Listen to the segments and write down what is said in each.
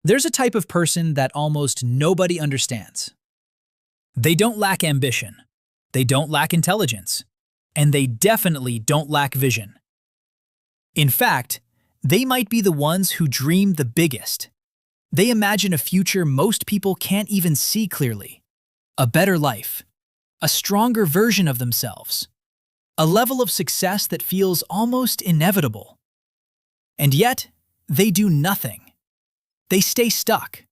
There's a type of person that almost nobody understands. They don't lack ambition, they don't lack intelligence, and they definitely don't lack vision. In fact, they might be the ones who dream the biggest. They imagine a future most people can't even see clearly. A better life, a stronger version of themselves, a level of success that feels almost inevitable. And yet, they do nothing. They stay stuck.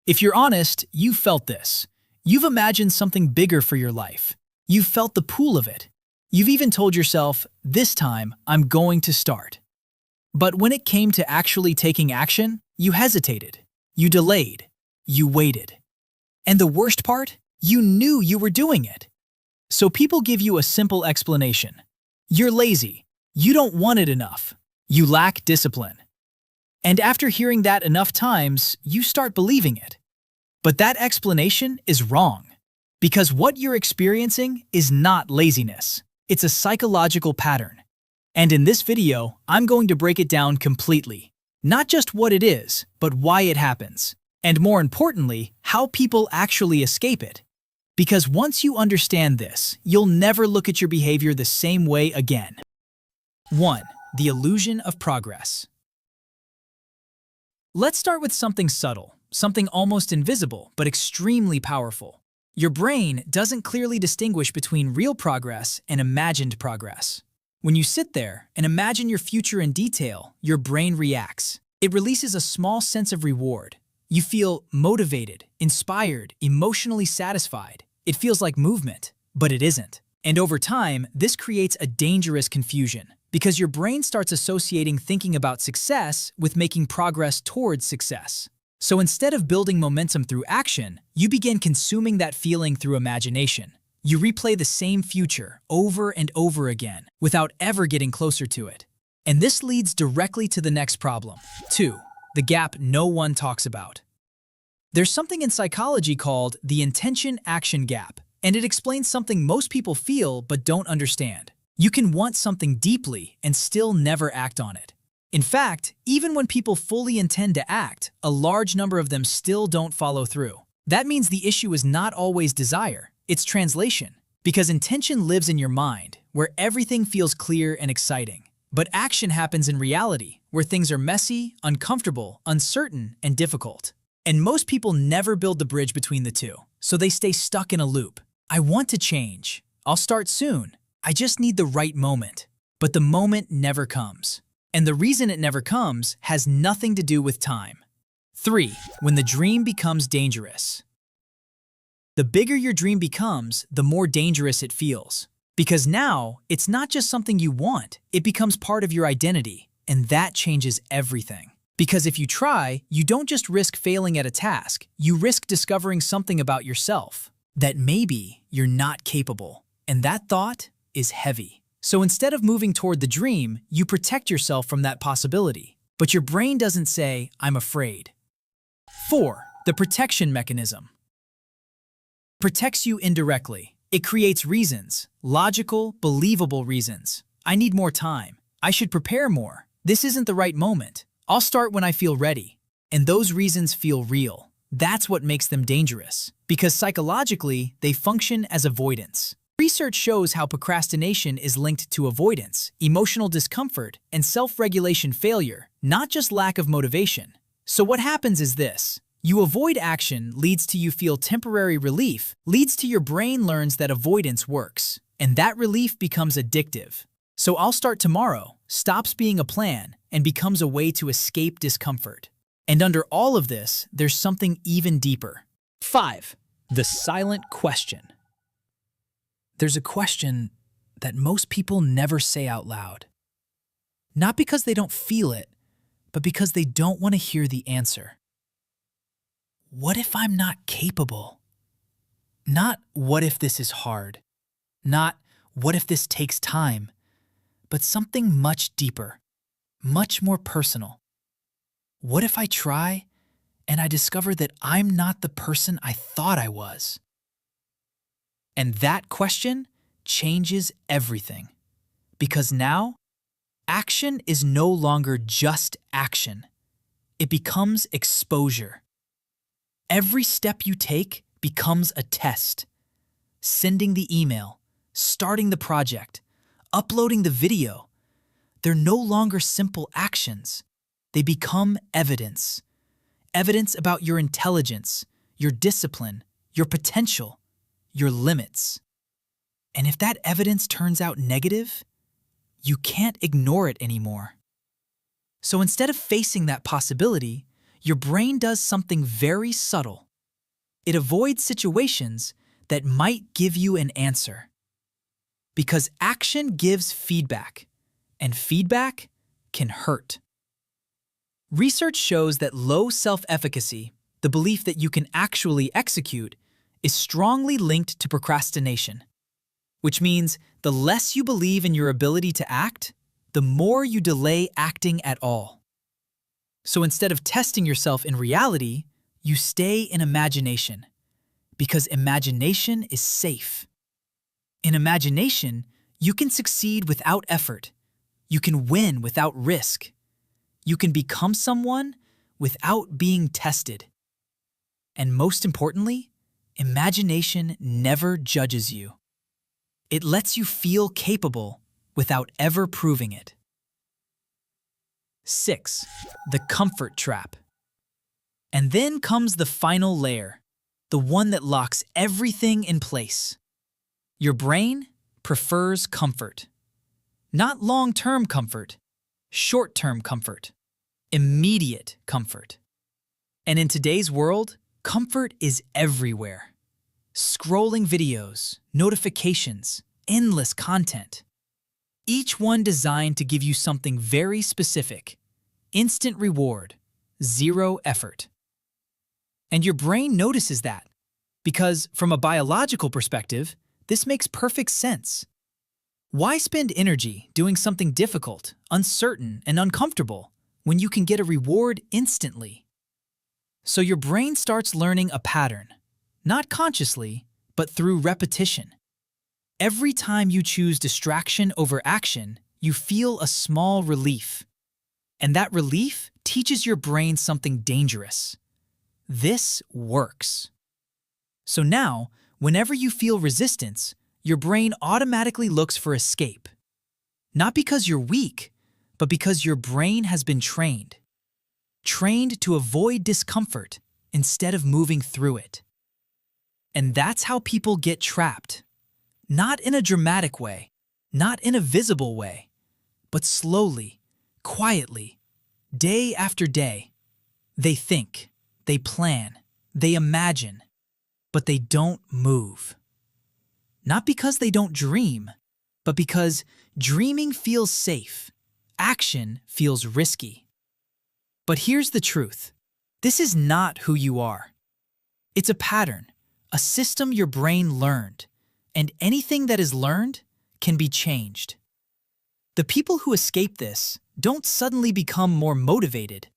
If you're honest, you've felt this. You've imagined something bigger for your life. You've felt the pull of it. You've even told yourself, this time, I'm going to start. But when it came to actually taking action, you hesitated. You delayed. You waited. And the worst part? You knew you were doing it. So people give you a simple explanation. You're lazy. You don't want it enough. You lack discipline. And after hearing that enough times, you start believing it. But that explanation is wrong. Because what you're experiencing is not laziness. It's a psychological pattern. And in this video, I'm going to break it down completely. Not just what it is, but why it happens. And more importantly, how people actually escape it. Because once you understand this, you'll never look at your behavior the same way again. 1. The illusion of progress. Let's start with something subtle, something almost invisible, but extremely powerful. Your brain doesn't clearly distinguish between real progress and imagined progress. When you sit there and imagine your future in detail, your brain reacts. It releases a small sense of reward. You feel motivated, inspired, emotionally satisfied. It feels like movement, but it isn't. And over time, this creates a dangerous confusion because your brain starts associating thinking about success with making progress towards success. So instead of building momentum through action, you begin consuming that feeling through imagination. You replay the same future over and over again without ever getting closer to it. And this leads directly to the next problem. 2. The gap no one talks about. There's something in psychology called the intention-action gap, and it explains something most people feel but don't understand. You can want something deeply and still never act on it. In fact, even when people fully intend to act, a large number of them still don't follow through. That means the issue is not always desire, it's translation. Because intention lives in your mind, where everything feels clear and exciting. But action happens in reality, where things are messy, uncomfortable, uncertain, and difficult. And most people never build the bridge between the two, so they stay stuck in a loop. I want to change. I'll start soon. I just need the right moment. But the moment never comes. And the reason it never comes has nothing to do with time. 3. When the dream becomes dangerous. The bigger your dream becomes, the more dangerous it feels. Because now, it's not just something you want, it becomes part of your identity, and that changes everything. Because if you try, you don't just risk failing at a task, you risk discovering something about yourself. That maybe you're not capable. And that thought is heavy. So instead of moving toward the dream, you protect yourself from that possibility. But your brain doesn't say, I'm afraid. 4. The protection mechanism. Protects you indirectly. It creates reasons, logical, believable reasons. I need more time. I should prepare more. This isn't the right moment. I'll start when I feel ready. And those reasons feel real. That's what makes them dangerous. Because psychologically, they function as avoidance. Research shows how procrastination is linked to avoidance, emotional discomfort, and self-regulation failure, not just lack of motivation. So what happens is this. You avoid action leads to you feel temporary relief, leads to your brain learns that avoidance works. And that relief becomes addictive. So I'll start tomorrow stops being a plan and becomes a way to escape discomfort. And under all of this, there's something even deeper. 5. The silent question. There's a question that most people never say out loud. Not because they don't feel it, but because they don't want to hear the answer. What if I'm not capable? Not what if this is hard. Not what if this takes time. But something much deeper, much more personal. What if I try and I discover that I'm not the person I thought I was? And that question changes everything. Because now, action is no longer just action. It becomes exposure. Every step you take becomes a test. Sending the email, starting the project, uploading the video. They're no longer simple actions. They become evidence. Evidence about your intelligence, your discipline, your potential, your limits. And if that evidence turns out negative, you can't ignore it anymore. So instead of facing that possibility, your brain does something very subtle. It avoids situations that might give you an answer. Because action gives feedback, and feedback can hurt. Research shows that low self-efficacy, the belief that you can actually execute, is strongly linked to procrastination. Which means the less you believe in your ability to act, the more you delay acting at all. So instead of testing yourself in reality, you stay in imagination. Because imagination is safe. In imagination, you can succeed without effort. You can win without risk. You can become someone without being tested. And most importantly, imagination never judges you. It lets you feel capable without ever proving it. 6. The comfort trap. And then comes the final layer, the one that locks everything in place. Your brain prefers comfort. Not long-term comfort, short-term comfort, immediate comfort. And in today's world, comfort is everywhere. Scrolling videos, notifications, endless content. Each one designed to give you something very specific. Instant reward, zero effort. And your brain notices that, because from a biological perspective, this makes perfect sense. Why spend energy doing something difficult, uncertain, and uncomfortable when you can get a reward instantly? So your brain starts learning a pattern, not consciously, but through repetition. Every time you choose distraction over action, you feel a small relief. And that relief teaches your brain something dangerous. This works. So now, whenever you feel resistance, your brain automatically looks for escape. Not because you're weak, but because your brain has been trained. Trained to avoid discomfort instead of moving through it. And that's how people get trapped. Not in a dramatic way, not in a visible way, but slowly, quietly, day after day. They think, they plan, they imagine, but they don't move. Not because they don't dream, but because dreaming feels safe, action feels risky. But here's the truth. This is not who you are. It's a pattern, a system your brain learned, and anything that is learned can be changed. The people who escape this don't suddenly become more motivated.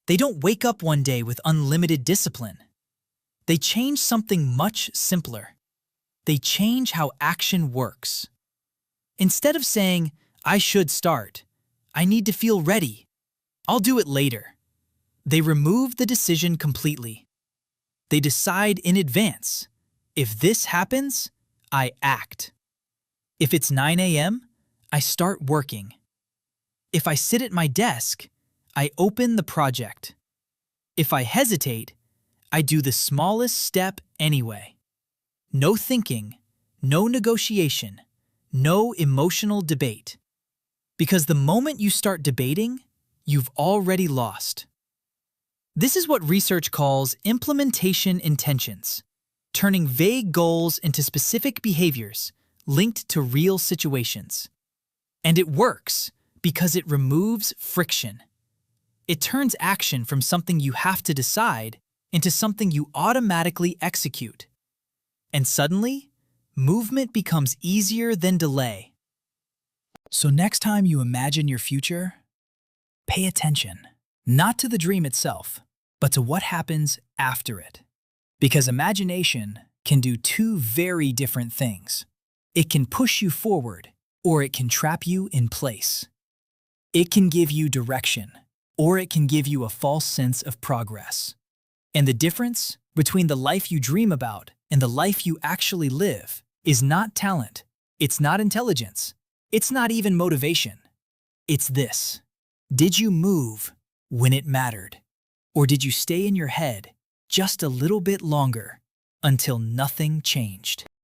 They don't wake up one day with unlimited discipline. They change something much simpler. They change how action works. Instead of saying, I should start, I need to feel ready, I'll do it later, they remove the decision completely. They decide in advance, if this happens, I act. If it's 9 a.m., I start working. If I sit at my desk, I open the project. If I hesitate, I do the smallest step anyway. No thinking, no negotiation, no emotional debate. Because the moment you start debating, you've already lost. This is what research calls implementation intentions, turning vague goals into specific behaviors linked to real situations. And it works because it removes friction. It turns action from something you have to decide into something you automatically execute. And suddenly, movement becomes easier than delay. So next time you imagine your future, pay attention, not to the dream itself, but to what happens after it. Because imagination can do two very different things. It can push you forward, or it can trap you in place. It can give you direction, or it can give you a false sense of progress. And the difference between the life you dream about and the life you actually live is not talent, it's not intelligence, it's not even motivation. It's this. Did you move when it mattered? Or did you stay in your head just a little bit longer until nothing changed?